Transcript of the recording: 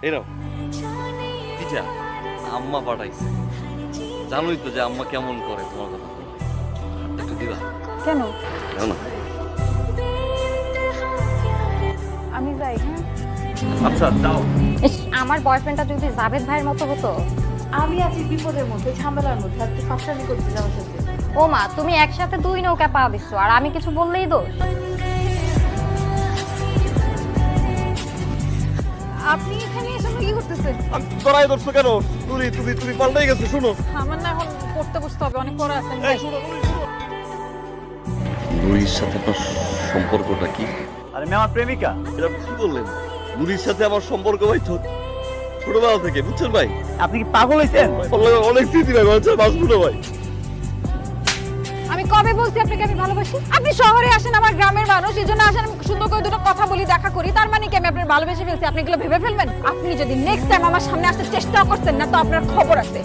এই নাও পিঠা আম্মা পাঠাইছে। জানোই তো যে আম্মা কেমন করে তোমার কথা বলে। একটু দিবা? কেন? দাও না। আমি যাই। হ্যাঁ, আচ্ছা দাও। ইস, আমার বয়ফ্রেন্ডটা যদি জাভেদ ভাইয়ের মতো হতো। আমি আছি বিপদের মধ্যে, ঝামেলার মধ্যে, আর তুই ফাঁসানি করতে যাওয়ার সাথে। ও মা, তুমি একসাথে 2 নৌকা পা দিচ্ছ আর আমি কিছু বললেই দোষ। আপনি এখানে এসে কি করতেছেন? তোরাই ধরছো কেন? তুমি তুমি তুমি পাল্টাই গেছো। শুনো, আমার না এখন পড়তে বসতে হবে, অনেক পড়া আছে। নুরির সাথে আপনার সম্পর্কটা কি? আরে মেয়ে আমার প্রেমিকা। এটা কি বললেন? নুরির সাথে আমার সম্পর্ক ভাই তো ছোটবেলা থেকে, বুঝছেন ভাই? আপনি কি পাগল হয়েছেন? অনেক স্মৃতি ভাই, বাচ্চা বাঁচবো না ভাই। আমি কবে বলছি আপনাকে আমি ভালোবাসি? আপনি শহরে আসেন, আমার গ্রামের মানুষ, এই জন্য আসেন, আমি সুন্দর করে দুটো কথা বলি, দেখা করি, তার মানে কি আমি আপনার ভালোবেসে ফেলছি? আপনি এগুলো ভেবে ফেলবেন? আপনি যদি নেক্সট টাইম আমার সামনে আসতে চেষ্টা করতেন না, তো আপনার খবর আছে।